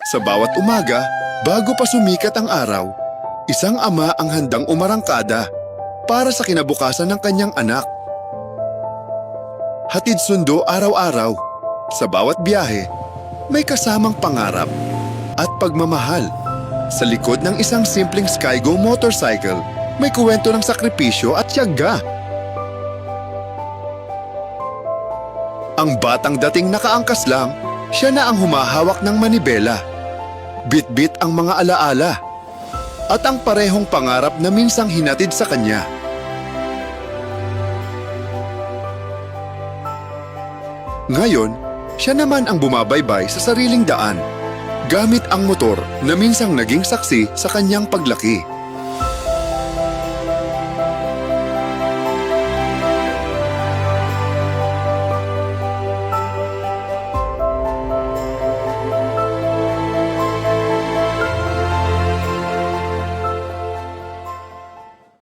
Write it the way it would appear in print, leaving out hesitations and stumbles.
Sa bawat umaga, bago pa sumikat ang araw, isang ama ang handang umarangkada para sa kinabukasan ng kanyang anak. Hatid sundo araw-araw, sa bawat biyahe, may kasamang pangarap at pagmamahal. Sa likod ng isang simpleng Skygo motorcycle, may kuwento ng sakripisyo at tiyaga. Ang batang dating nakaangkas lang, siya na ang humahawak ng manibela. Bit-bit ang mga alaala at ang parehong pangarap na minsang hinatid sa kanya. Ngayon, siya naman ang bumabaybay sa sariling daan, gamit ang motor na minsang naging saksi sa kanyang paglaki.